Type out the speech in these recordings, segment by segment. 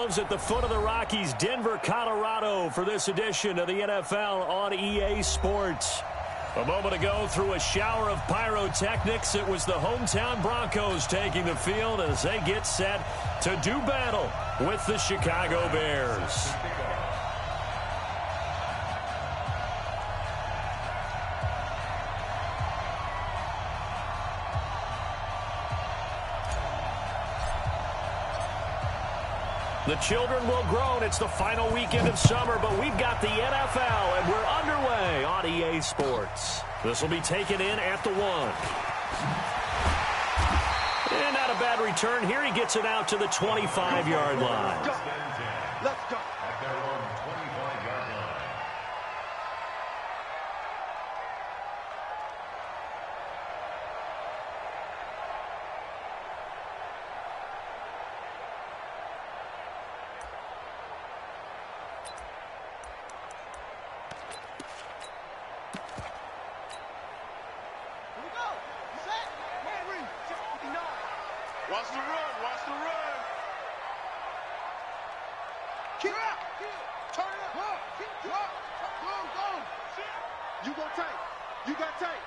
ourselves at the foot of the Rockies, Denver, Colorado, for this edition of the NFL on EA Sports. A moment ago, through a shower of pyrotechnics, it was the hometown Broncos taking the field as they get set to do battle with the Chicago Bears. The children will groan. It's the final weekend of summer, but we've got the NFL, and we're underway on EA Sports. This will be taken in at the 1. And not a bad return here. He gets it out to the 25-yard line. Let's go. Watch the run, watch the run. Keep up. Turn it up. Go. You go tight. You got tight.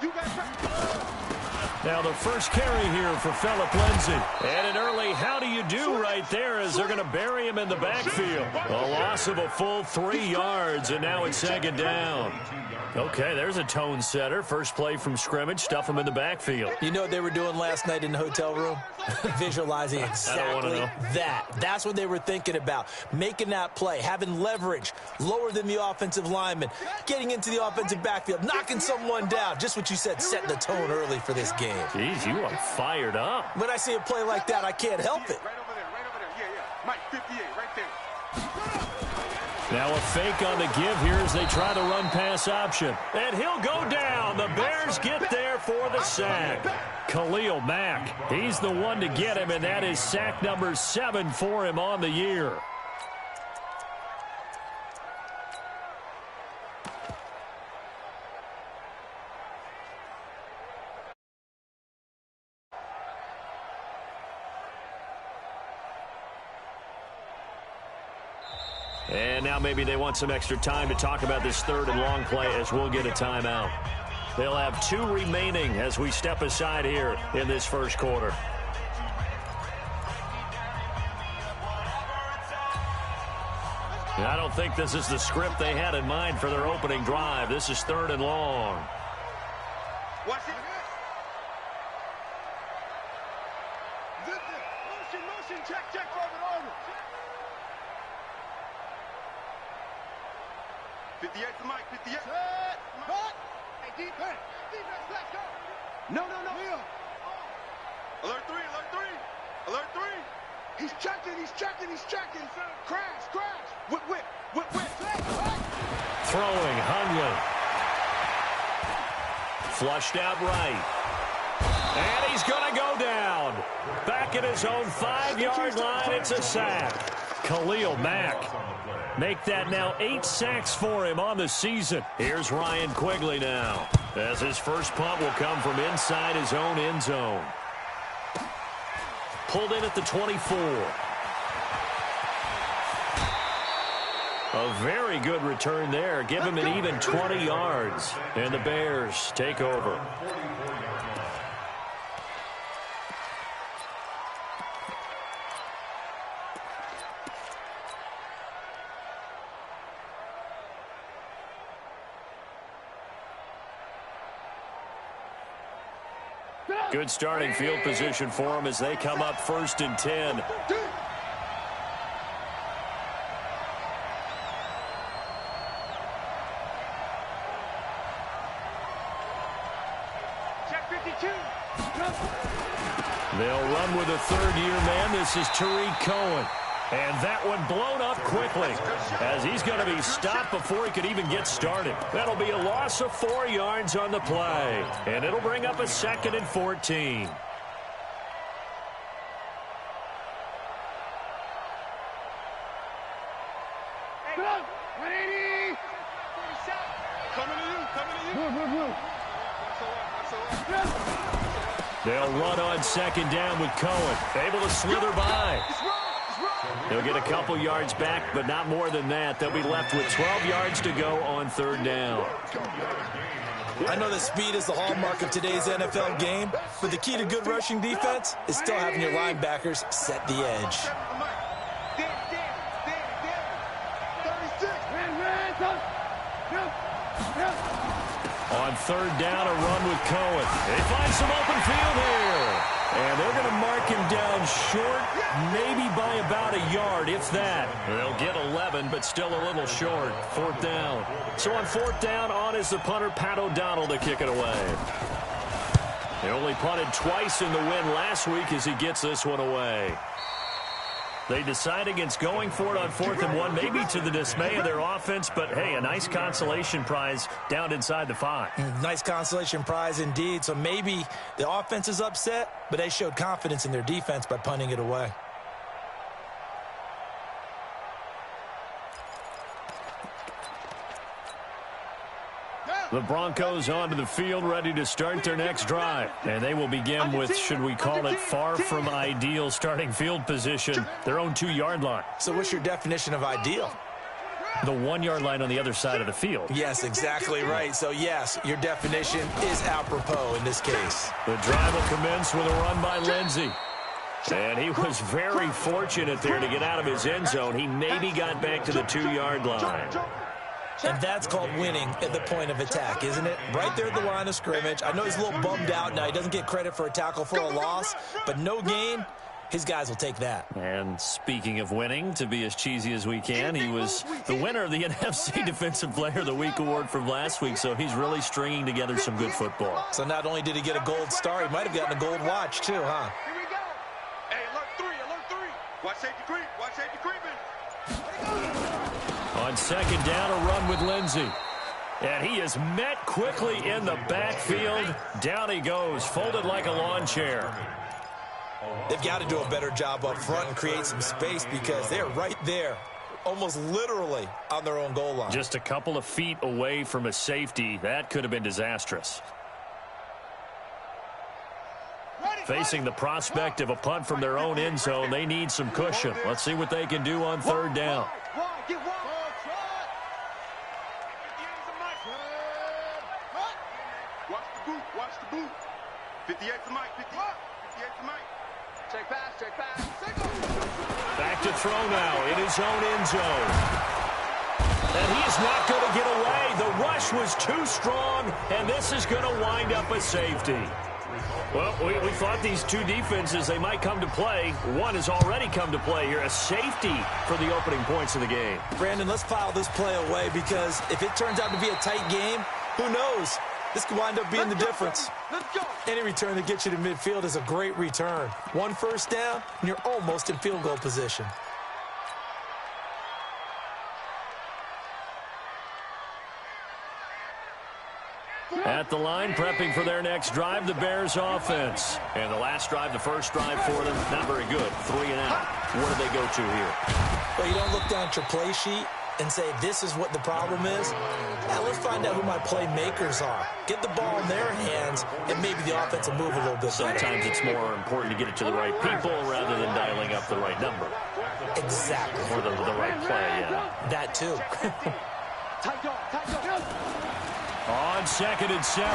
You got tight. Now the first carry here for Phillip Lindsay. And an early how do you do right there as they're going to bury him in the backfield. A loss of a full 3 yards, and now it's second down. Okay, there's a tone setter. First play from scrimmage, stuff him in the backfield. You know what they were doing last night in the hotel room? Visualizing exactly that. That's what they were thinking about. Making that play, having leverage, lower than the offensive lineman, getting into the offensive backfield, knocking someone down. Just what you said, setting the tone early for this game. Jeez, you are fired up. When I see a play like that, I can't help it. Right over there. Yeah. Mike, 58, right there. Now a fake on the give here as they try the run-pass option. And he'll go down. The Bears get there for the sack. Khalil Mack, he's the one to get him, and that is sack number 7 for him on the year. And now maybe they want some extra time to talk about this third and long play as we'll get a timeout. They'll have 2 remaining as we step aside here in this first quarter. I don't think this is the script they had in mind for their opening drive. This is third and long. Watch it. Motion, check, over. 58 to Mike, 58. Hey, defense, let's go. No. Alert 3. Alert 3. He's checking. Crash. Whip. Throwing, Hunley. Flushed out right. And he's going to go down. Back at his own 5-yard line, it's a sack. Khalil Mack. Make that now 8 sacks for him on the season. Here's Ryan Quigley now, as his first punt will come from inside his own end zone. Pulled in at the 24. A very good return there. Give him an even 20 yards. And the Bears take over. Good starting field position for them as they come up 1st and 10. Check 52. They'll run with a third-year man. This is Tariq Cohen. And that one blown up quickly as he's going to be stopped before he could even get started. That'll be a loss of 4 yards on the play. And it'll bring up a 2nd and 14. They'll run on 2nd down with Cohen. Able to slither by. He'll get a couple yards back, but not more than that. They'll be left with 12 yards to go on third down. I know that speed is the hallmark of today's NFL game, but the key to good rushing defense is still having your linebackers set the edge. On third down, a run with Cohen. They find some open field here. And they're going to mark him down short, maybe by about a yard, if that. They'll get 11, but still a little short. Fourth down. So on fourth down, on is the punter, Pat O'Donnell, to kick it away. He only punted twice in the win last week as he gets this one away. They decide against going for it on 4th and 1, maybe to the dismay of their offense, but hey, a nice consolation prize down inside the 5. Nice consolation prize indeed. So maybe the offense is upset, but they showed confidence in their defense by punting it away. The Broncos onto the field, ready to start their next drive. And they will begin with, should we call it, far from ideal starting field position, their own 2-yard line. So what's your definition of ideal? The 1-yard line on the other side of the field. Yes, exactly right. So, yes, your definition is apropos in this case. The drive will commence with a run by Lindsey. And he was very fortunate there to get out of his end zone. He maybe got back to the 2-yard line. And that's called winning at the point of attack, isn't it? Right there at the line of scrimmage. I know he's a little bummed out now. He doesn't get credit for a tackle for a loss, but no gain, his guys will take that. And speaking of winning, to be as cheesy as we can, he was the winner of the NFC Defensive Player of the Week award from last week, so he's really stringing together some good football. So not only did he get a gold star, he might have gotten a gold watch too, huh? Here we go. Hey, alert 3. Watch safety creep. Watch safety creeping. On second down, a run with Lindsey. And he is met quickly in the backfield. Down he goes, folded like a lawn chair. They've got to do a better job up front and create some space because they're right there, almost literally on their own goal line. Just a couple of feet away from a safety. That could have been disastrous. Facing the prospect of a punt from their own end zone, they need some cushion. Let's see what they can do on third down. Watch the boot. 58 to Mike. 58 to Mike. Check pass. Back to throw now in his own end zone. And he is not going to get away. The rush was too strong, and this is going to wind up a safety. Well, we thought these two defenses, they might come to play. One has already come to play here, a safety for the opening points of the game. Brandon, let's file this play away because if it turns out to be a tight game, who knows? This could wind up being the difference. Any return that gets you to midfield is a great return. 1 first down, and you're almost in field goal position. At the line, prepping for their next drive, the Bears offense. And the last drive, the first drive for them, not very good. 3 and out. Where do they go to here? Well, you don't look down at your play sheet and say, this is what the problem is. Now, let's find out who my playmakers are. Get the ball in their hands, and maybe the offense will move a little bit better. Sometimes it's more important to get it to the right people rather than dialing up the right number. Exactly. Or the right play, yeah. That, too. On 2nd and 7,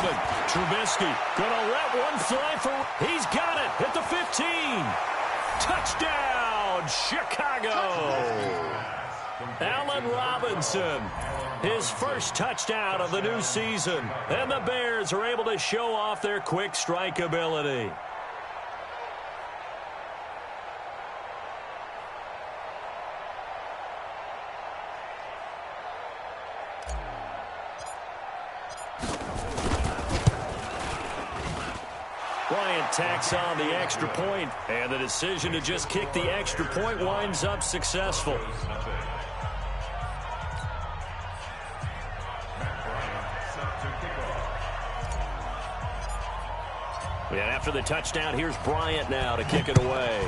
Trubisky gonna let one fly for... He's got it at the 15. Touchdown, Chicago. Allen Robinson, his first touchdown of the new season. And the Bears are able to show off their quick strike ability. Bryant tacks on the extra point, and the decision to just kick the extra point winds up successful. And after the touchdown, here's Bryant now to kick it away.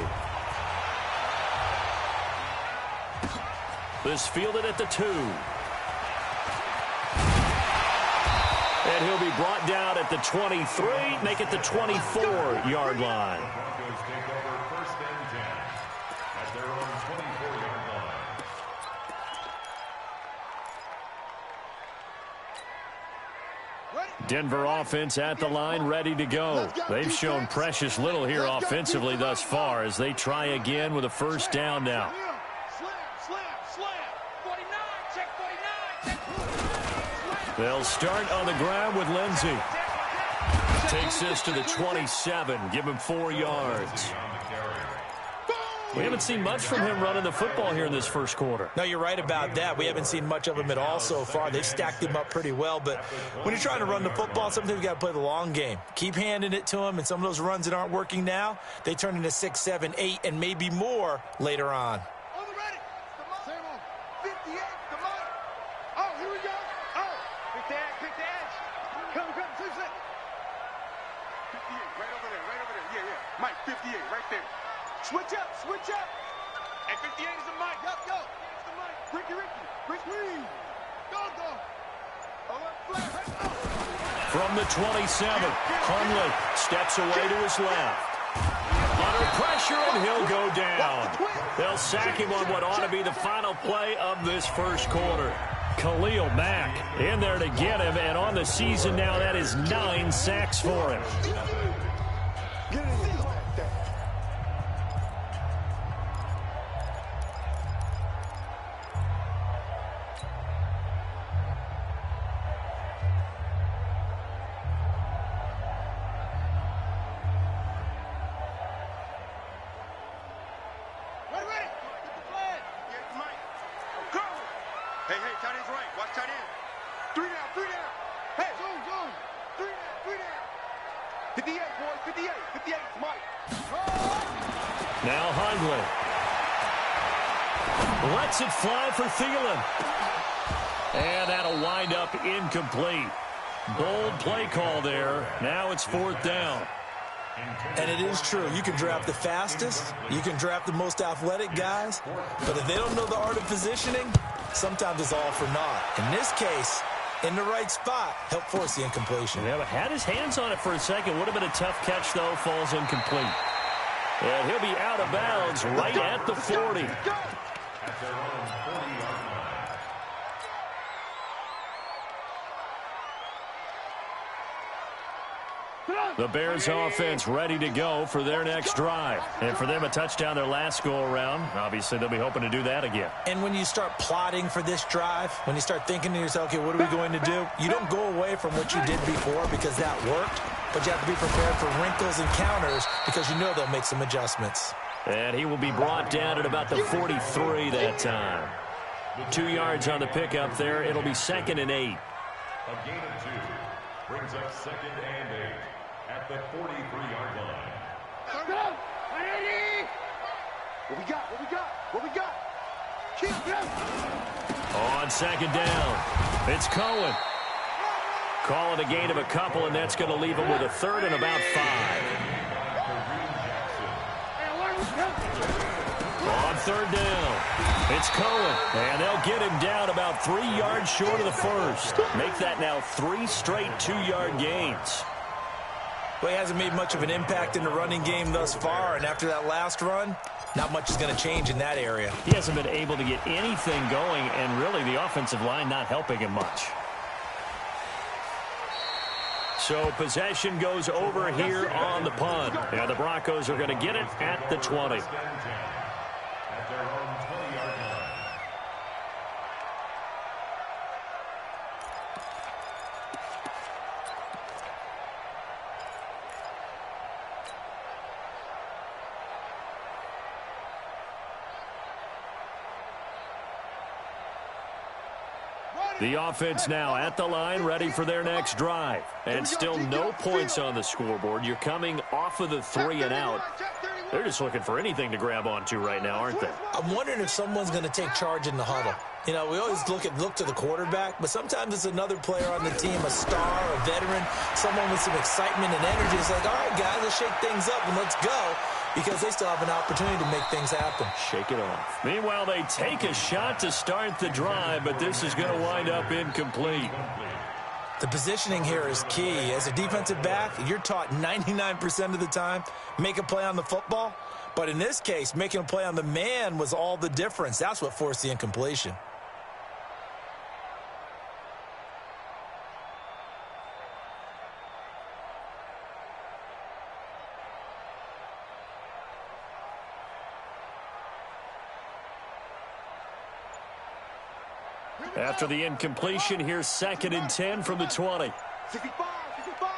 This fielded at the 2. And he'll be brought down at the 23, make it the 24-yard line. Denver offense at the line, ready to go. They've shown precious little here offensively thus far as they try again with a first down now. They'll start on the ground with Lindsey. Takes this to the 27. Give him 4 yards. We haven't seen much from him running the football here in this first quarter. No, you're right about that. We haven't seen much of him at all so far. They've stacked him up pretty well. But when you're trying to run the football, sometimes you got to play the long game. Keep handing it to him, and some of those runs that aren't working now, they turn into 6, 7, 8, and maybe more later on. Mike, 58, right there. Switch up. And 58 is the Mike. Go. It's the Mike. Ricky. Go. From the 27, Hundley steps away to his left. Under pressure, and he'll go down. They'll sack him on what ought to be the final play of this first quarter. Khalil Mack in there to get him, and on the season now, that is 9 sacks for him. Hey, tight end's right. Watch tight end. 3 down. Hey, zone. 3 down. 58, boys, 58. 58 is Mike. Now Hundley. Lets it fly for Thielen. And that'll wind up incomplete. Bold play call there. Now it's 4th down. And it is true. You can draft the fastest. You can draft the most athletic guys. But if they don't know the art of positioning, sometimes it's all for naught. In this case, in the right spot, help force the incompletion. Yeah, but had his hands on it for a second. Would have been a tough catch, though. Falls incomplete. And he'll be out of bounds right at the 40. The Bears offense ready to go for their next drive. And for them, a touchdown their last go-around. Obviously, they'll be hoping to do that again. And when you start plotting for this drive, when you start thinking to yourself, okay, what are we going to do? You don't go away from what you did before because that worked, but you have to be prepared for wrinkles and counters because you know they'll make some adjustments. And he will be brought down at about the 43 that time. 2 yards on the pickup there. It'll be 2nd and 8. A gain of 2 brings up 2nd and 8 at the 43-yard line. What we got? Keep him. On 2nd down, it's Cohen. Calling a gain of a couple, and that's going to leave him with a 3rd and about 5. On 3rd down, it's Cohen, and they'll get him down about 3 yards short of the first. Make that now 3 straight 2-yard gains. Well, he hasn't made much of an impact in the running game thus far, and after that last run, not much is going to change in that area. He hasn't been able to get anything going, and really the offensive line not helping him much. So possession goes over here on the punt. Yeah, the Broncos are going to get it at the 20. At their own 20-yard line. The offense now at the line, ready for their next drive. And still no points on the scoreboard. You're coming off of the 3 and out. They're just looking for anything to grab onto right now, aren't they? I'm wondering if someone's going to take charge in the huddle. You know, we always look to the quarterback, but sometimes it's another player on the team, a star, a veteran, someone with some excitement and energy. It's like, all right, guys, let's shake things up and let's go, because they still have an opportunity to make things happen. Shake it off. Meanwhile, they take a shot to start the drive, but this is going to wind up incomplete. The positioning here is key. As a defensive back, you're taught 99% of the time, make a play on the football. But in this case, making a play on the man was all the difference. That's what forced the incompletion. After the incompletion, here's 2nd and 10 from the 20. 65, 65,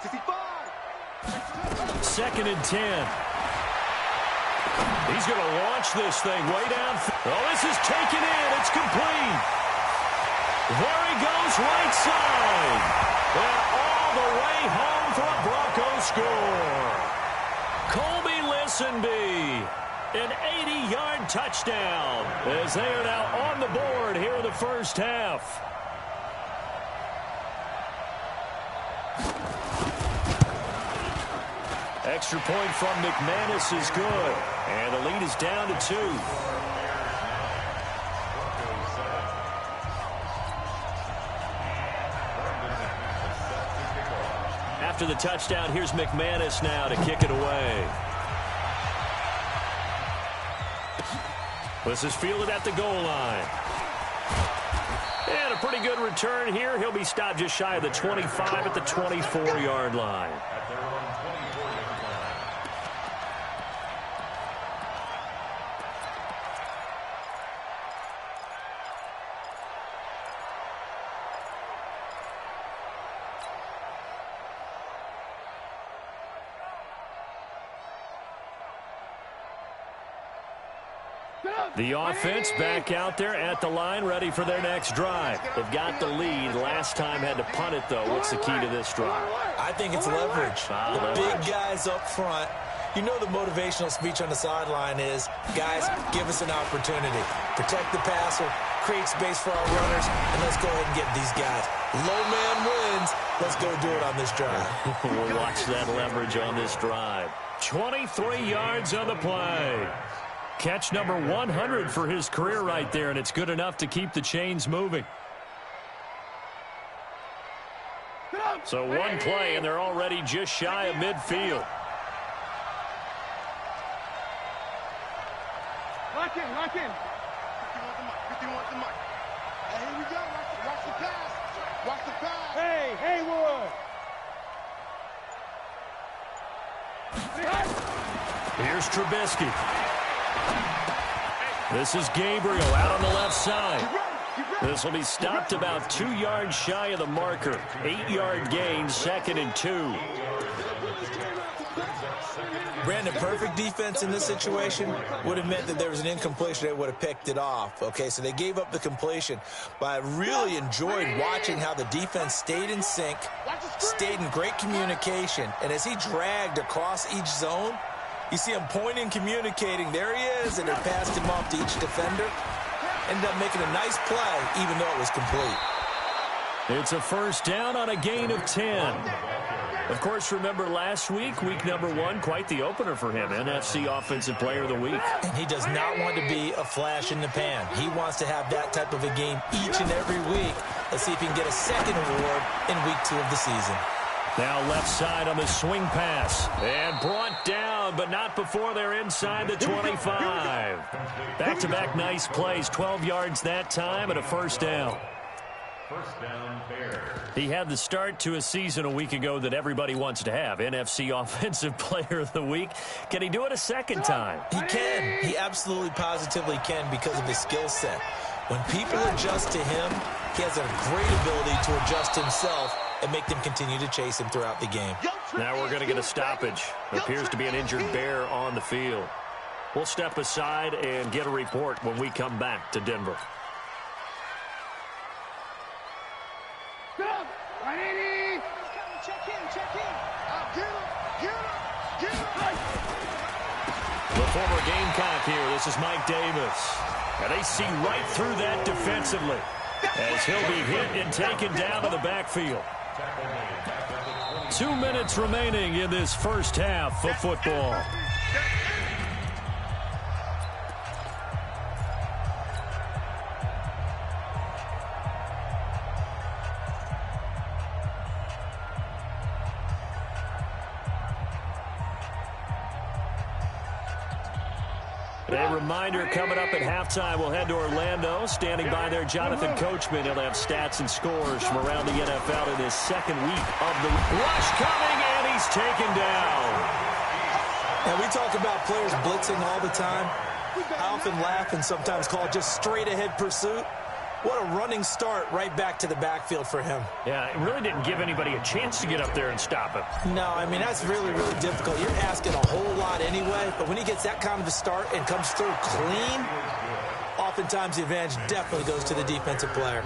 65. 2nd and 10. He's going to launch this thing way down. Oh, this is taken in. It's complete. There he goes, right side. And all the way home for a Broncos score. Colby Listenby, an 80-yard touchdown, as they are now on the board here in the first half. Extra point from McManus is good, and the lead is down to 2. After the touchdown, here's McManus now to kick it away. This is fielded at the goal line. And a pretty good return here. He'll be stopped just shy of the 25 at the 24-yard line. The offense back out there at the line, ready for their next drive. They've got the lead. Last time had to punt it, though. What's the key to this drive? I think it's leverage. The big guys up front. You know the motivational speech on the sideline is, guys, give us an opportunity. Protect the passer, create space for our runners, and let's go ahead and get these guys. Low man wins. Let's go do it on this drive. We'll watch that leverage on this drive. 23 yards on the play. Catch number 100 for his career right there, and it's good enough to keep the chains moving. So one play, and they're already just shy of midfield. Lock in, lock in. 51 with the mic. Hey, here we go. Watch the pass. Watch the pass. Hey, Haywood. Here's Trubisky. This is Gabriel out on the left side. This will be stopped about 2 yards shy of the marker. 8-yard gain, 2nd and 2. Brandon, perfect defense in this situation would have meant that there was an incompletion. They would have picked it off. Okay, so they gave up the completion. But I really enjoyed watching how the defense stayed in sync, stayed in great communication. And as he dragged across each zone, you see him pointing, communicating. There he is, and they passed him off to each defender. Ended up making a nice play, even though it was complete. It's a first down on a gain of 10. Of course, remember last week, week number 1, quite the opener for him, NFC Offensive Player of the Week. And he does not want to be a flash in the pan. He wants to have that type of a game each and every week. Let's see if he can get a second award in week 2 of the season. Now left side on the swing pass. And brought down, but not before they're inside the 25. Back-to-back nice plays. 12 yards that time and a first down. First down, Bears. He had the start to a season a week ago that everybody wants to have. NFC Offensive Player of the Week. Can he do it a second time? He can. He absolutely positively can because of his skill set. When people adjust to him, he has a great ability to adjust himself and make them continue to chase him throughout the game. Now we're going to get a stoppage. There appears to be an injured Bear on the field. We'll step aside and get a report when we come back to Denver. The former Gamecock here. This is Mike Davis. And they see right through that defensively as he'll be hit and taken down to the backfield. 2 minutes remaining in this first half of football. A reminder coming up at halftime. We'll head to Orlando. Standing by there, Jonathan Coachman. He'll have stats and scores from around the NFL in his second week of the rush coming, and he's taken down. Now, we talk about players blitzing all the time. I often laugh and sometimes call it just straight-ahead pursuit. What a running start right back to the backfield for him. Yeah, it really didn't give anybody a chance to get up there and stop him. No, I mean, that's really, really difficult. You're asking a whole lot anyway, but when he gets that kind of a start and comes through clean, oftentimes the advantage definitely goes to the defensive player.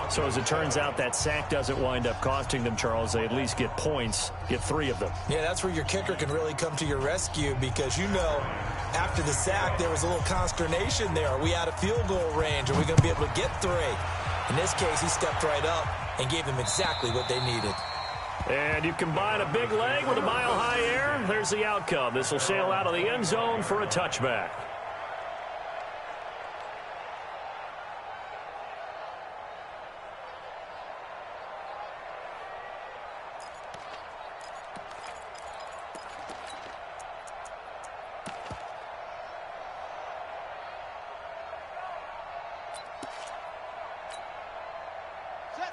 So as it turns out, that sack doesn't wind up costing them, Charles. They at least get points, get 3 of them. Yeah, that's where your kicker can really come to your rescue because, you know, after the sack, there was a little consternation there. Are we out of field goal range? Are we going to be able to get 3? In this case, he stepped right up and gave them exactly what they needed. And you combine a big leg with a mile-high air. There's the outcome. This will sail out of the end zone for a touchback.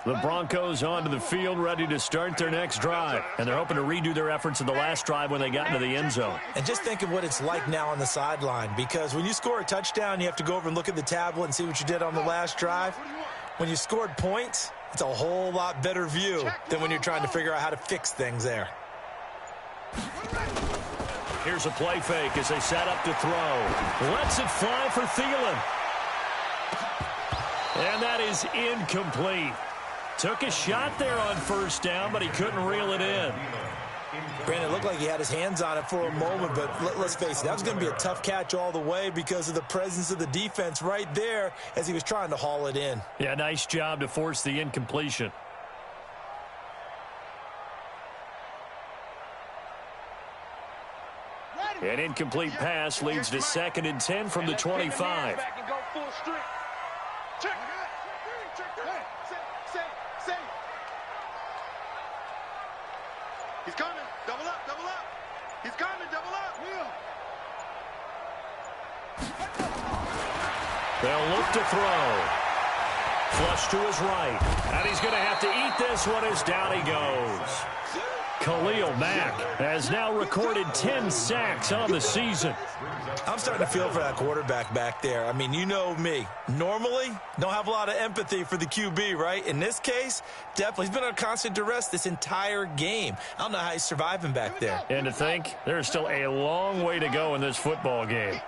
The Broncos onto the field, ready to start their next drive. And they're hoping to redo their efforts in the last drive when they got into the end zone. And just think of what it's like now on the sideline, because when you score a touchdown, you have to go over and look at the tablet and see what you did on the last drive. When you scored points, it's a whole lot better view than when you're trying to figure out how to fix things there. Here's a play fake as they set up to throw. Lets it fly for Thielen. And that is incomplete. Took a shot there on first down, but he couldn't reel it in. Brandon, it looked like he had his hands on it for a moment, but let's face it, that was going to be a tough catch all the way because of the presence of the defense right there as he was trying to haul it in. Yeah, nice job to force the incompletion. An incomplete pass leads to 2nd and 10 from the 25. He's coming. Double up, double up. He's coming, double up. They'll look to throw. Flush to his right. And he's going to have to eat this one as down he goes. Khalil Mack has now recorded 10 sacks on the season. I'm starting to feel for that quarterback back there. I mean, you know me. Normally, don't have a lot of empathy for the QB, right? In this case, definitely. He's been under constant duress this entire game. I don't know how he's surviving back there. And to think, there's still a long way to go in this football game.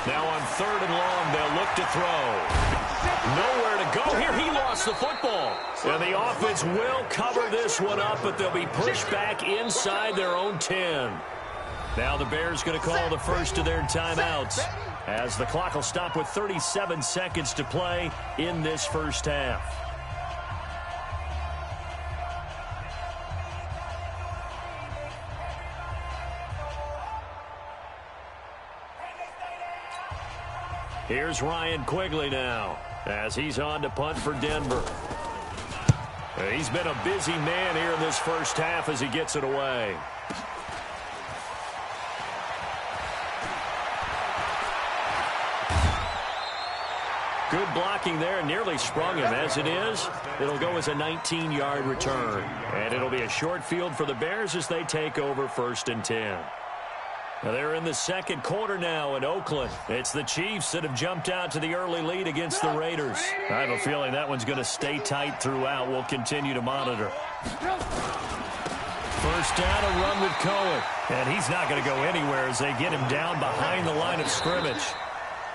Now on 3rd and long, they'll look to throw. Nowhere to go here. He lost the football. And the offense will cover this one up, but they'll be pushed back inside their own 10. Now the Bears going to call the first of their timeouts as the clock will stop with 37 seconds to play in this first half. Here's Ryan Quigley now as he's on to punt for Denver. He's been a busy man here in this first half as he gets it away. Good blocking there, nearly sprung him. As it is, it'll go as a 19-yard return. And it'll be a short field for the Bears as they take over 1st and 10. Now they're in the second quarter now in Oakland. It's the Chiefs that have jumped out to the early lead against the Raiders. I have a feeling that one's going to stay tight throughout. We'll continue to monitor. First down, a run with Cohen. And he's not going to go anywhere as they get him down behind the line of scrimmage.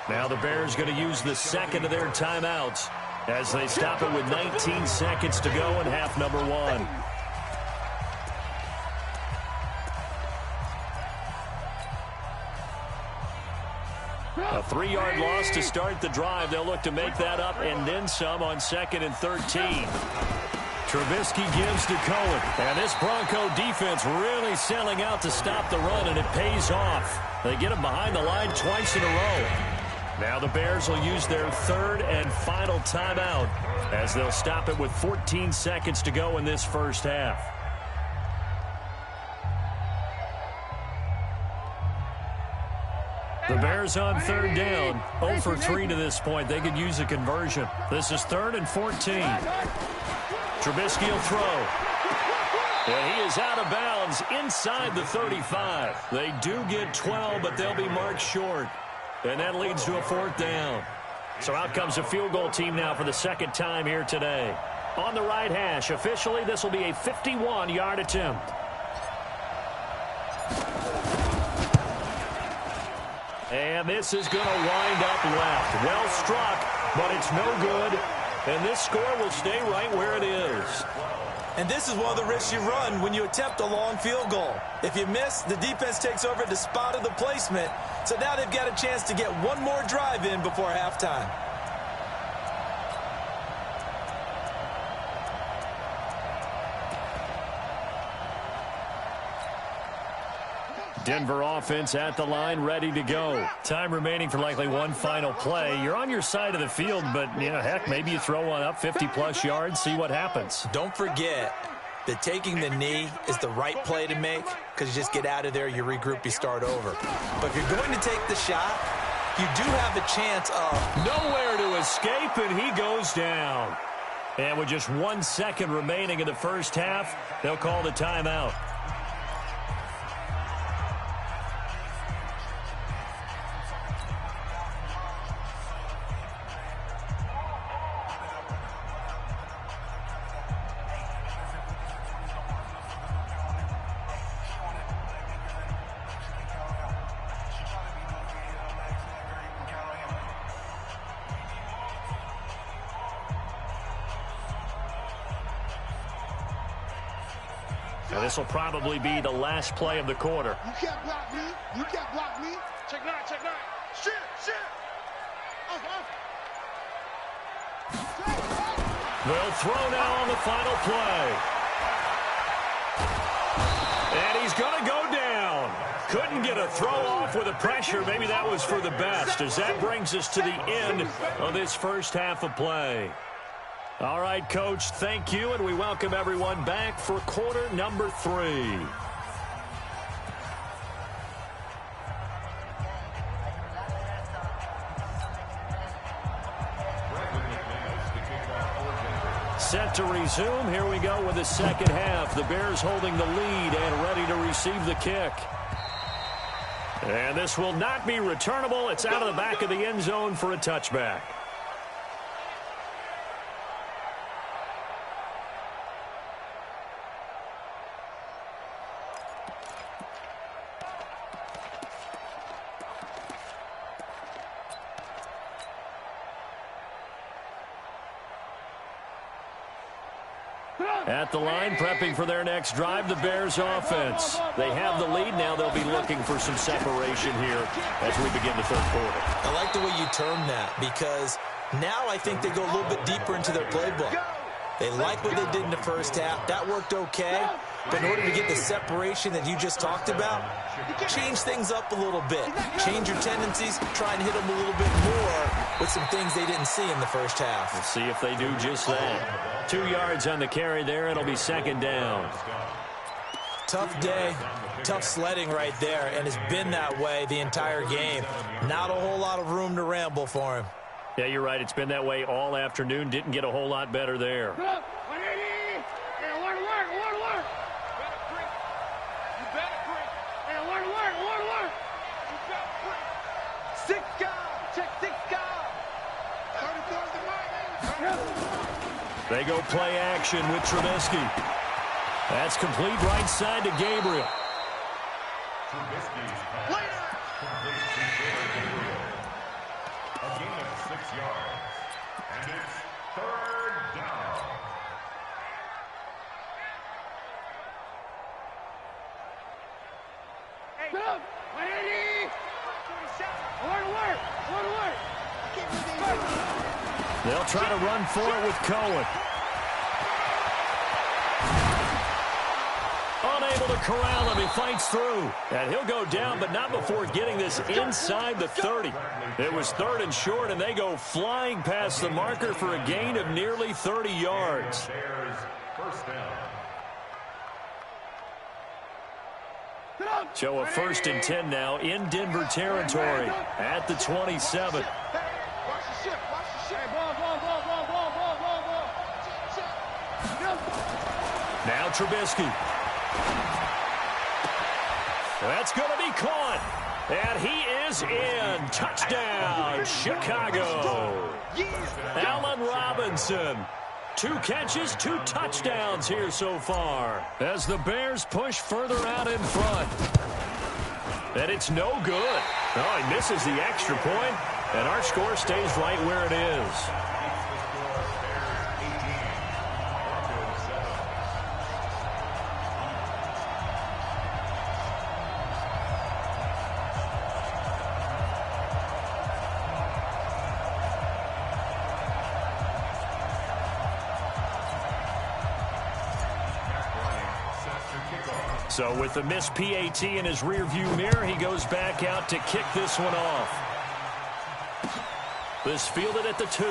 Now the Bears going to use the second of their timeouts as they stop it with 19 seconds to go in half number 1. A 3-yard loss to start the drive. They'll look to make that up and then some on 2nd and 13. Trubisky gives to Cohen. And this Bronco defense really selling out to stop the run, and it pays off. They get him behind the line twice in a row. Now the Bears will use their 3rd and final timeout as they'll stop it with 14 seconds to go in this first half. The Bears on third down. 0 for 3 to this point. They could use a conversion. This is 3rd and 14. Trubisky will throw. And he is out of bounds inside the 35. They do get 12, but they'll be marked short. And that leads to a 4th down. So out comes a field goal team now for the 2nd time here today. On the right hash, officially, this will be a 51-yard attempt. And this is going to wind up left. Well struck, but it's no good. And this score will stay right where it is. And this is one of the risks you run when you attempt a long field goal. If you miss, the defense takes over the spot of the placement. So now they've got a chance to get one more drive in before halftime. Denver offense at the line, ready to go. Time remaining for likely one final play. You're on your side of the field, but, heck, maybe you throw one up 50-plus yards, see what happens. Don't forget that taking the knee is the right play to make because you just get out of there, you regroup, you start over. But if you're going to take the shot, you do have a chance of nowhere to escape, and he goes down. And with just 1 second remaining in the first half, they'll call the timeout. This will probably be the last play of the quarter. You can't block me. You can't block me. Check 9, check 9. Shit, shit. They'll throw now on the final play. And he's going to go down. Couldn't get a throw off with the pressure. Maybe that was for the best, as that brings us to the end of this first half of play. All right, Coach, thank you, and we welcome everyone back for quarter number 3. Set to resume. Here we go with the second half. The Bears holding the lead and ready to receive the kick. And this will not be returnable. It's out of the back of the end zone for a touchback. At the line, prepping for their next drive, the Bears offense. They have the lead. Now they'll be looking for some separation here as we begin the third quarter. I like the way you term that because now I think they go a little bit deeper into their playbook. They like what they did in the first half. That worked okay. But in order to get the separation that you just talked about, change things up a little bit. Change your tendencies. Try and hit them a little bit more with some things they didn't see in the first half. We'll see if they do just that. 2 yards on the carry there. It'll be second down. Tough day, tough sledding right there, and it's been that way the entire game. Not a whole lot of room to ramble for him. Yeah, you're right. It's been that way all afternoon. Didn't get a whole lot better there. They go play action with Trubisky. That's complete right side to Gabriel. Trubisky's pass complete to Gabriel. A gain of 6 yards. And it's third down. They'll try to run for it with Cohen. Unable to corral him. He fights through. And he'll go down, but not before getting this inside the 30. It was third and short, and they go flying past the marker for a gain of nearly 30 yards. Bears first down. So a 1st and 10 now in Denver territory at the 27. Now Trubisky. That's going to be caught. And he is in. Touchdown, Chicago. Allen Robinson. 2 catches, 2 touchdowns here so far as the Bears push further out in front. And it's no good. Oh, he misses the extra point, and our score stays right where it is. So with the missed PAT in his rearview mirror, he goes back out to kick this one off. This fielded at the 2.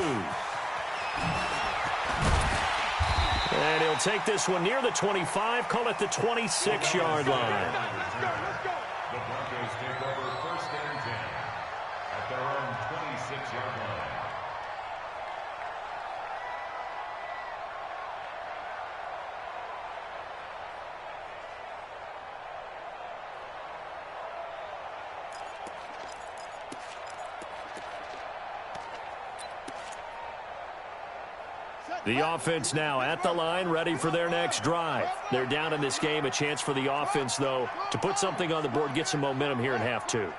And he'll take this one near the 25, call it the 26-yard line. The Broncos take over 1st and 10 at their own 26-yard line. The offense now at the line, ready for their next drive. They're down in this game. A chance for the offense, though, to put something on the board, get some momentum here in half 2.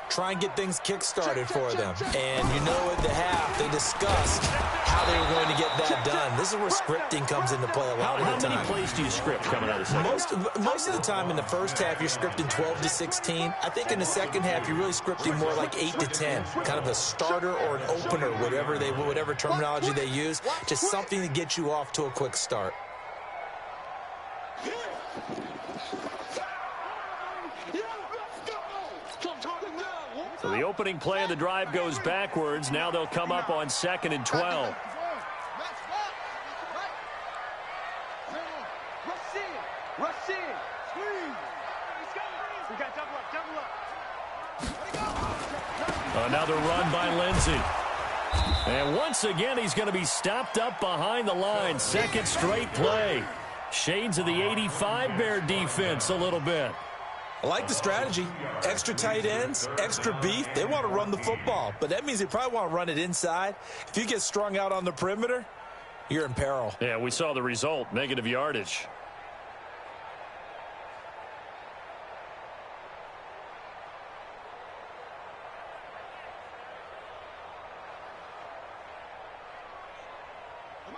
Try and get things kick-started for them. And you know at the half, they discussed how they were going to get that done. This is where scripting comes into play a lot of the time. How many plays do you script coming out of the second? Most of the time in the first half, you're scripting 12 to 16. I think in the second half, you're really scripting more like 8 to 10. Kind of a starter or an opener, whatever terminology they use. Just something to get you off to a quick start. So the opening play of the drive goes backwards. Now they'll come up on 2nd and 12. Another run by Lindsey. And once again, he's going to be stopped up behind the line. 2nd straight play. Shades of the 85 Bear defense a little bit. I like the strategy. Extra tight ends, extra beef. They want to run the football, but that means they probably want to run it inside. If you get strung out on the perimeter, you're in peril. Yeah, we saw the result, negative yardage.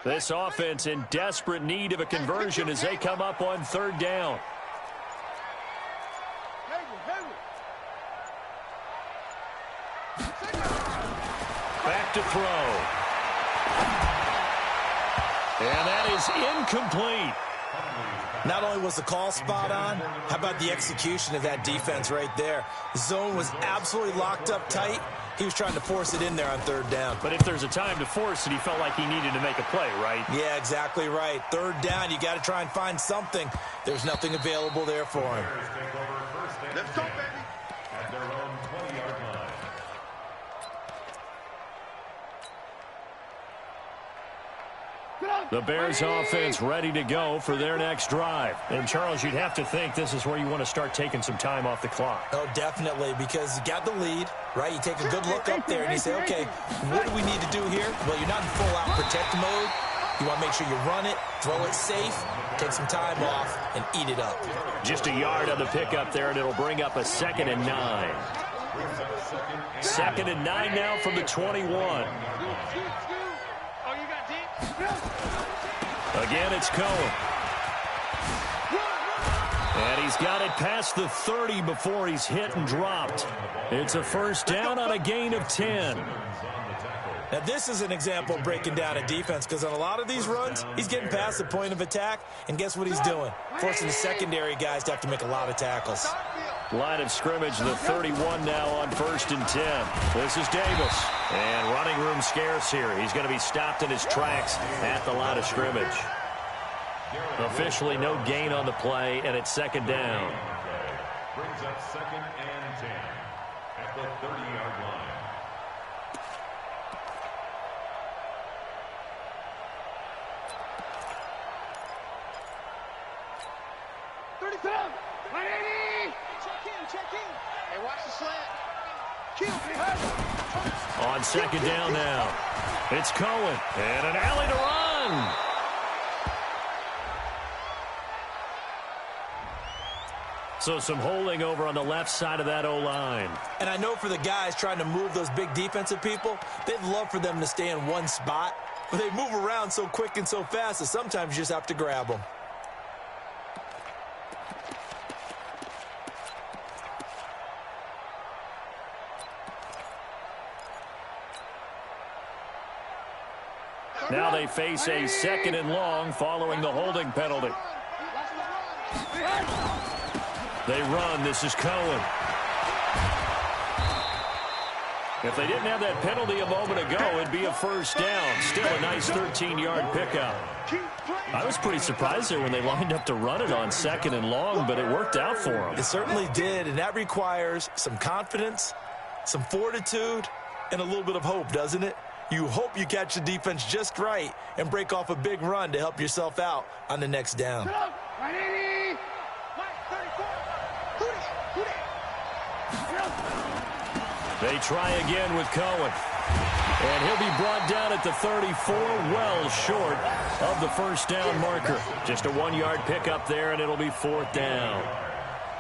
This offense in desperate need of a conversion as they come up on 3rd down. Back to throw. And that is incomplete. Not only was the call spot on, how about the execution of that defense right there? The zone was absolutely locked up tight. He was trying to force it in there on 3rd down. But if there's a time to force it, he felt like he needed to make a play, right? Yeah, exactly right. 3rd down, you got to try and find something. There's nothing available there for him. Let's go, baby. At their own 20-yard line. The Bears offense ready to go for their next drive. And, Charles, you'd have to think this is where you want to start taking some time off the clock. Oh, definitely, because you got the lead, right? You take a good look up there and you say, okay, what do we need to do here? Well, you're not in full-out protect mode. You want to make sure you run it, throw it safe, take some time off, and eat it up. Just a yard on the pickup there, and it'll bring up a 2nd and 9. 2nd and 9 now from the 21. Again, it's Cohen. And he's got it past the 30 before he's hit and dropped. It's a 1st down on a gain of 10. Now, this is an example of breaking down a defense, because on a lot of these runs, he's getting past the point of attack, and guess what he's doing? Forcing the secondary guys to have to make a lot of tackles. Line of scrimmage, the 31 now on 1st and 10. This is Davis. And running room scarce here. He's going to be stopped in his tracks at the line of scrimmage. Officially no gain on the play, and it's 2nd down. brings up 2nd and 10 at the 30-yard line. Check in. Hey, watch the slant. On 2nd down now. It's Cohen. And an alley to run. So some holding over on the left side of that O-line. And I know for the guys trying to move those big defensive people, they'd love for them to stay in one spot. But they move around so quick and so fast that sometimes you just have to grab them. Now they face a 2nd and long following the holding penalty. They run. This is Cohen. If they didn't have that penalty a moment ago, it'd be a first down. Still a nice 13-yard pickup. I was pretty surprised there when they lined up to run it on 2nd and long, but it worked out for them. It certainly did, and that requires some confidence, some fortitude, and a little bit of hope, doesn't it? You hope you catch the defense just right and break off a big run to help yourself out on the next down. They try again with Cohen. And he'll be brought down at the 34, well short of the first down marker. Just a 1-yard pickup there, and it'll be 4th down.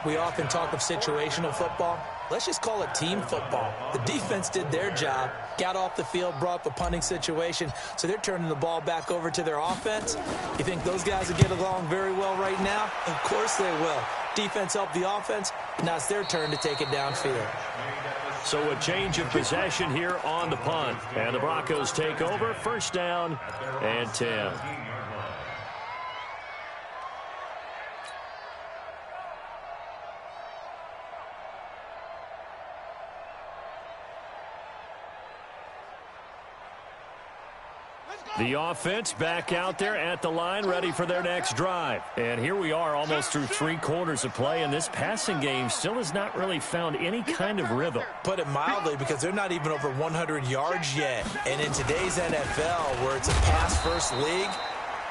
We often talk of situational football. Let's just call it team football. The defense did their job, got off the field, brought up a punting situation, so they're turning the ball back over to their offense. You think those guys will get along very well right now? Of course they will. Defense helped the offense. Now it's their turn to take it downfield. So a change of possession here on the punt. And the Broncos take over, 1st down and 10. The offense back out there at the line, ready for their next drive. And here we are almost through 3 quarters of play, and this passing game still has not really found any kind of rhythm. Put it mildly, because they're not even over 100 yards yet. And in today's NFL, where it's a pass-first league,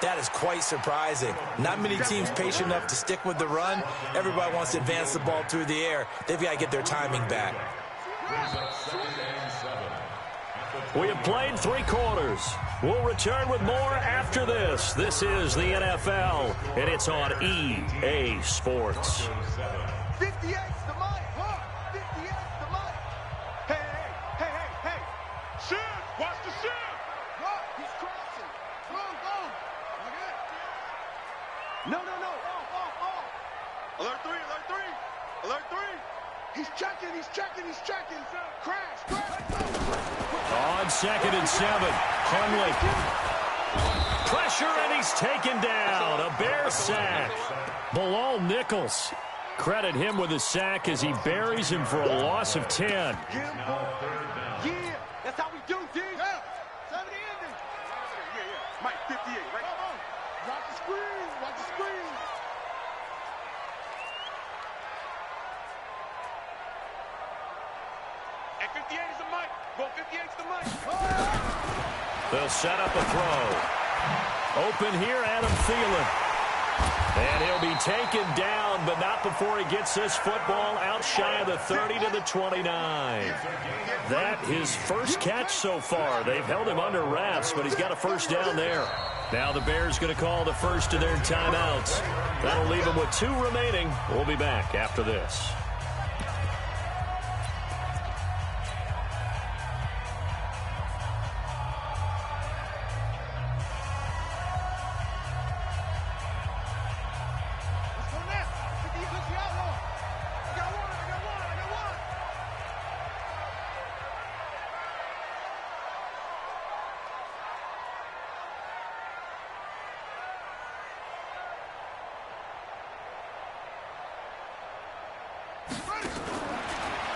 that is quite surprising. Not many teams patient enough to stick with the run. Everybody wants to advance the ball through the air. They've got to get their timing back. We have played 3 quarters. We'll return with more after this. This is the NFL, and it's on EA Sports. 58's the mic. 58's the mic. Hey. Shift. Watch the shift. Look, he's crossing. Go. No. Alert 3. He's checking. Crash. On 2nd and 7, Hunley. Pressure, and he's taken down. A Bear sack. Bilal Nichols. Credit him with a sack as he buries him for a loss of 10. Yeah, that's how we do, D. Yeah, 70 ending. Yeah. Mike, 58, right? Come on. Watch the screen. And 58 is the mic. Well, 58's the mic. They'll set up a throw. Open here, Adam Thielen. And he'll be taken down, but not before he gets this football out shy of the 30 to the 29. That his first catch so far. They've held him under wraps, but he's got a first down there. Now the Bears going to call the first of their timeouts. That'll leave them with 2 remaining. We'll be back after this.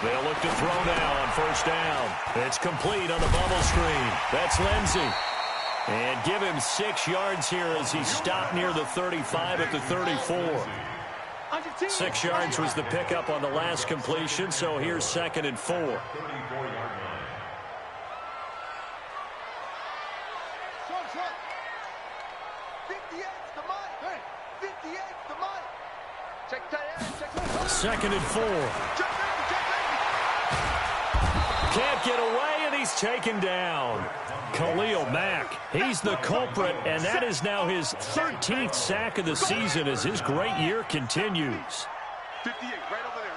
They'll look to throw now on first down. It's complete on the bubble screen. That's Lindsey. And give him 6 yards here as he stopped near the 35 at the 34. 6 yards was the pickup on the last completion, so here's 2nd and 4. 34-yard line. Short. 58's the mic. 58's the mic. Check that. 2nd and 4. Can't get away, and he's taken down. Khalil Mack, he's the culprit, and that is now his 13th sack of the season as his great year continues. 58, right over there.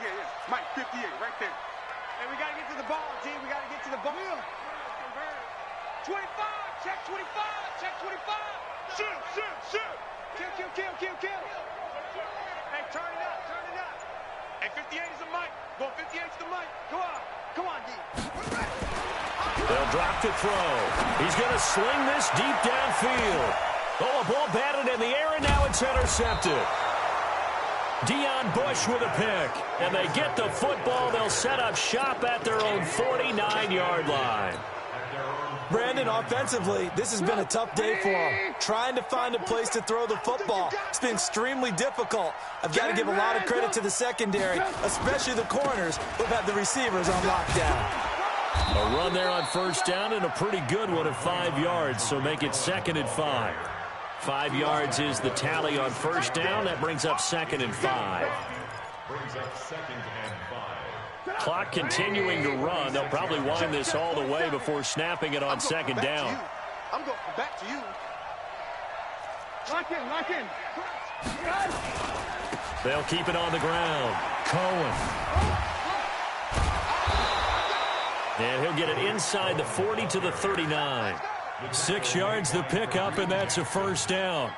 Yeah. Mike, 58, right there. And we got to get to the ball, G. We got to get to the ball. 25, check 25, check 25. Shoot. Kill. Hey, turn it up. Hey, 58 is the mic. Go, 58's the mic. Come on, D. They'll drop to throw. He's going to sling this deep downfield. Oh, a ball batted in the air, and now it's intercepted. Deion Bush with a pick, and they get the football. They'll set up shop at their own 49-yard line. Brandon, offensively, this has been a tough day for him. Trying to find a place to throw the football. It's been extremely difficult. I've got to give a lot of credit to the secondary, especially the corners who've had the receivers on lockdown. A run there on first down and a pretty good one at 5 yards, so make it 2nd and 5. 5 yards is the tally on first down. That brings up 2nd and 5. Brings up 2nd and 5. Clock continuing to run. They'll probably wind this all the way before snapping it on 2nd down. I'm going back to you. Lock in. They'll keep it on the ground. Cohen. And he'll get it inside the 40 to the 39. 6 yards the pickup, and that's a first down.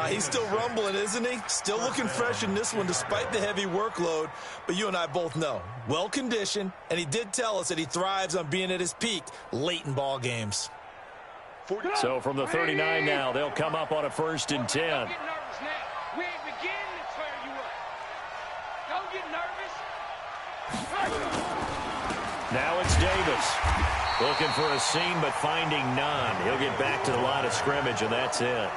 He's still rumbling, isn't he? Still looking fresh in this one despite the heavy workload. But you and I both know, well-conditioned, and he did tell us that he thrives on being at his peak late in ball games. So from the 39 now, they'll come up on a 1st and 10. Don't get nervous now. We ain't beginning to tear you up. Don't get nervous. Now it's Davis. Looking for a seam, but finding none. He'll get back to the line of scrimmage, and that's it.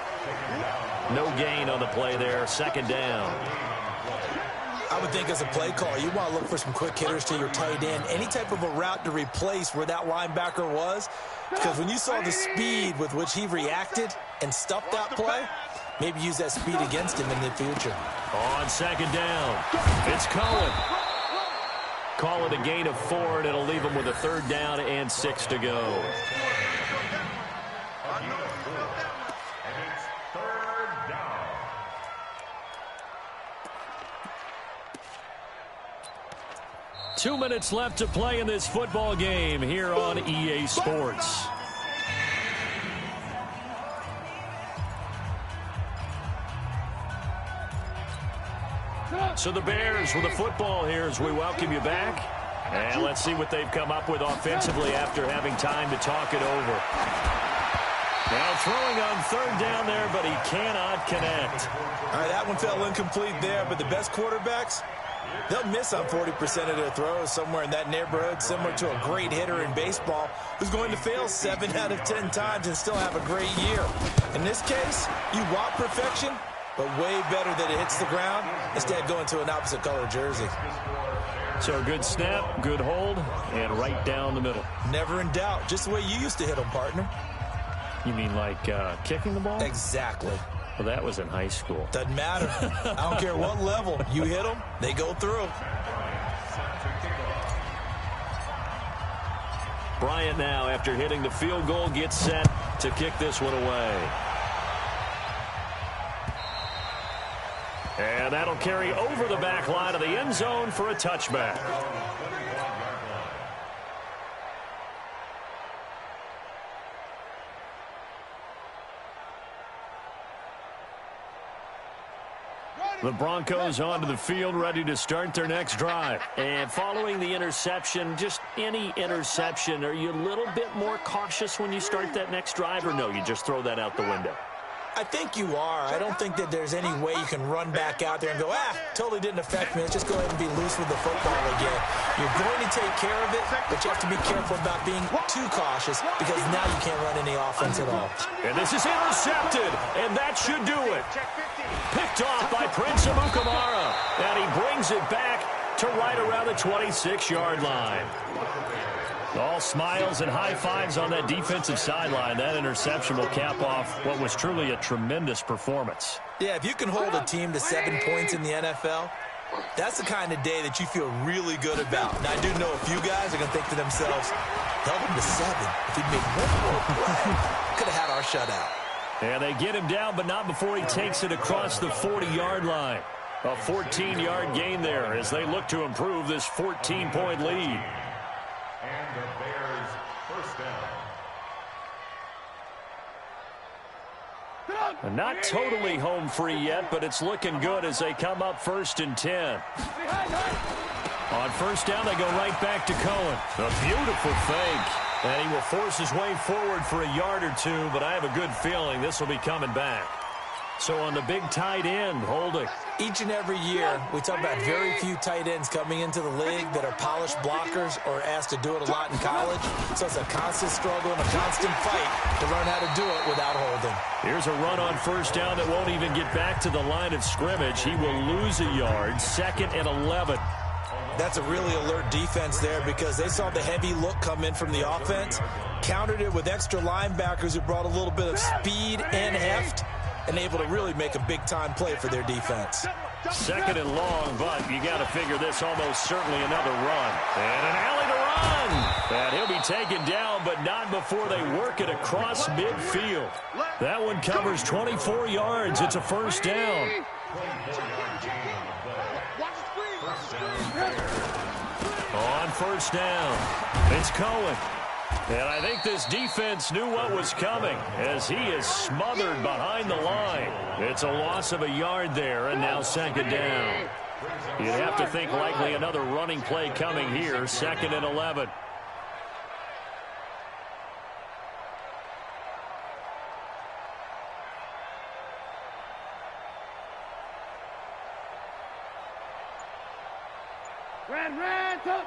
No gain on the play there. 2nd down. I would think as a play call, you want to look for some quick hitters to your tight end. Any type of a route to replace where that linebacker was. Because when you saw the speed with which he reacted and stuffed that play, maybe use that speed against him in the future. On 2nd down, it's Cohen. Call it a gain of 4, and it'll leave him with a 3rd down and 6 to go. And it's 3rd down. Two minutes left to play in this football game here on EA Sports. So the Bears with the football here as we welcome you back. And let's see what they've come up with offensively after having time to talk it over. Now throwing on 3rd down there, but he cannot connect. All right, that one fell incomplete there, but the best quarterbacks, they'll miss on 40% of their throws, somewhere in that neighborhood, similar to a great hitter in baseball who's going to fail 7 out of 10 times and still have a great year. In this case, you want perfection, but way better that it hits the ground instead of going to an opposite color jersey. So a good snap, good hold, and right down the middle. Never in doubt. Just the way you used to hit them, partner. You mean like kicking the ball? Exactly. Well, that was in high school. Doesn't matter. I don't care what level. You hit them, they go through. Bryant now, after hitting the field goal, gets set to kick this one away. And that'll carry over the back line of the end zone for a touchback. The Broncos onto the field, ready to start their next drive. And following the interception, just any interception, are you a little bit more cautious when you start that next drive, or no, you just throw that out the window? I think you are. I don't think that there's any way you can run back out there and go, totally didn't affect me. Let's just go ahead and be loose with the football again. You're going to take care of it, but you have to be careful about being too cautious because now you can't run any offense at all. And this is intercepted, and that should do it. Picked off by Prince Amukamara, and he brings it back to right around the 26-yard line. All smiles and high fives on that defensive sideline. That interception will cap off what was truly a tremendous performance. Yeah, if you can hold a team to 7 points in the NFL, that's the kind of day that you feel really good about. Now, I do know a few guys are going to think to themselves, held him to 7. If he'd made one more play, could have had our shutout. And they get him down, but not before he takes it across the 40-yard line. A 14-yard gain there as they look to improve this 14-point lead. And the Bears first down. Not totally home free yet, but it's looking good as they come up 1st and 10. On first down, they go right back to Cohen. A beautiful fake. And he will force his way forward for a yard or two, but I have a good feeling this will be coming back. So on the big tight end, holding. Each and every year, we talk about very few tight ends coming into the league that are polished blockers or asked to do it a lot in college. So it's a constant struggle and a constant fight to learn how to do it without holding. Here's a run on first down that won't even get back to the line of scrimmage. He will lose a yard, 2nd and 11. That's a really alert defense there because they saw the heavy look come in from the offense, countered it with extra linebackers who brought a little bit of speed and heft, and able to really make a big-time play for their defense. 2nd and long, but you got to figure this almost certainly another run. And an alley to run. And he'll be taken down, but not before they work it across midfield. That one covers 24 yards. It's a first down. On first down, it's Cohen. And I think this defense knew what was coming as he is smothered behind the line. It's a loss of a yard there, and now 2nd down. You'd have to think likely another running play coming here, 2nd and 11. Red, up.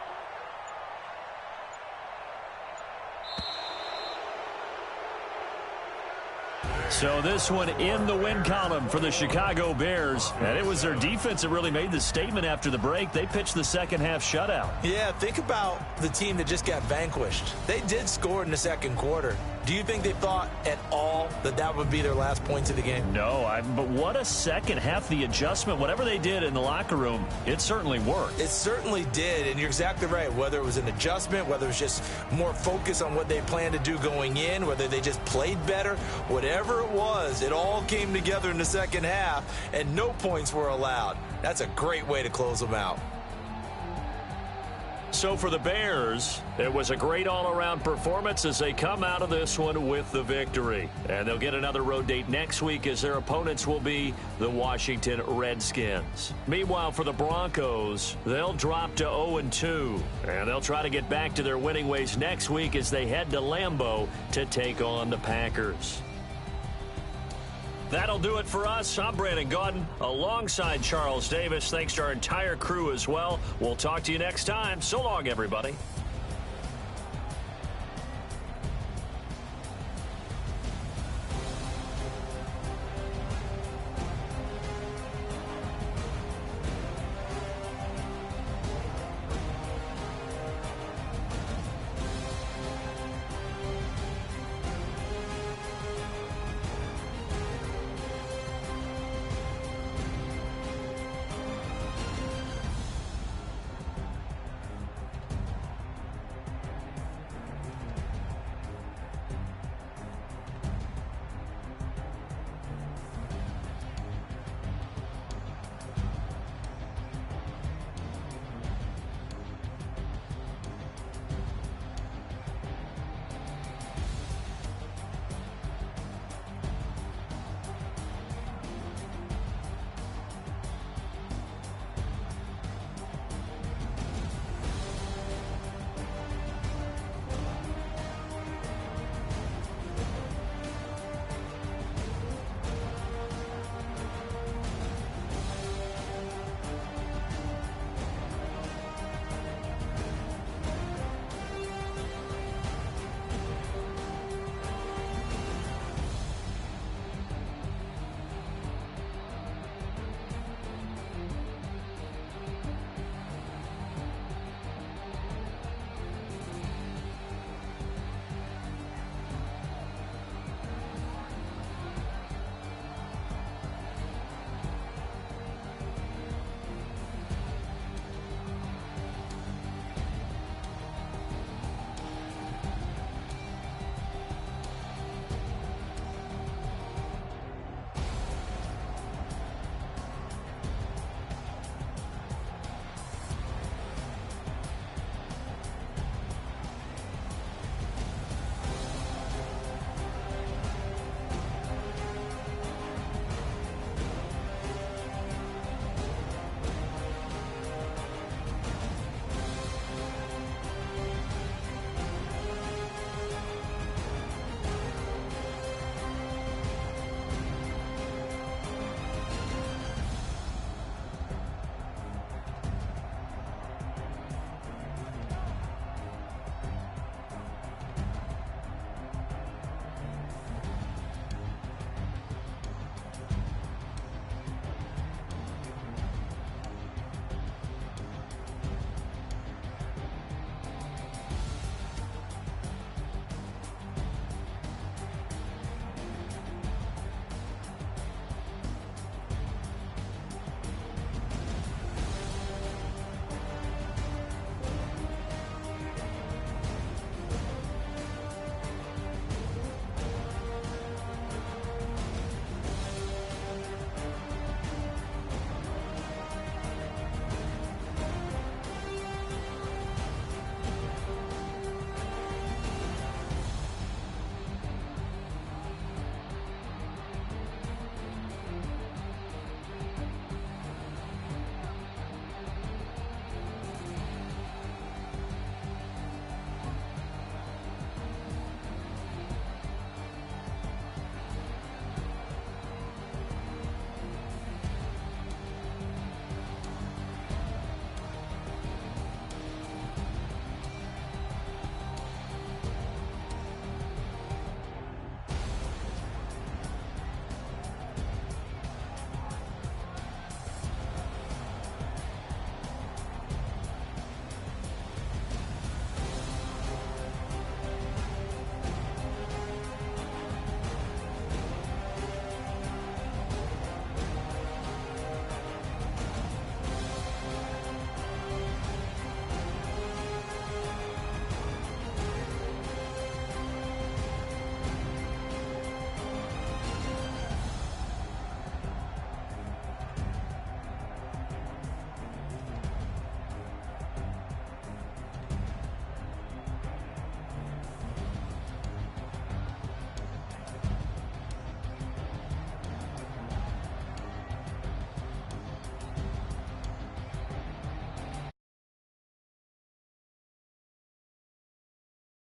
So this one in the win column for the Chicago Bears. And it was their defense that really made the statement after the break. They pitched the second-half shutout. Yeah, think about the team that just got vanquished. They did score in the second quarter. Do you think they thought at all that that would be their last points of the game? No, but what a second half. The adjustment, whatever they did in the locker room, it certainly worked. It certainly did, and you're exactly right. Whether it was an adjustment, whether it was just more focus on what they planned to do going in, whether they just played better, whatever it was, it all came together in the second half, and no points were allowed. That's a great way to close them out. So for the Bears, it was a great all-around performance as they come out of this one with the victory. And they'll get another road date next week as their opponents will be the Washington Redskins. Meanwhile, for the Broncos, they'll drop to 0-2. And they'll try to get back to their winning ways next week as they head to Lambeau to take on the Packers. That'll do it for us. I'm Brandon Gaudin alongside Charles Davis. Thanks to our entire crew as well. We'll talk to you next time. So long, everybody.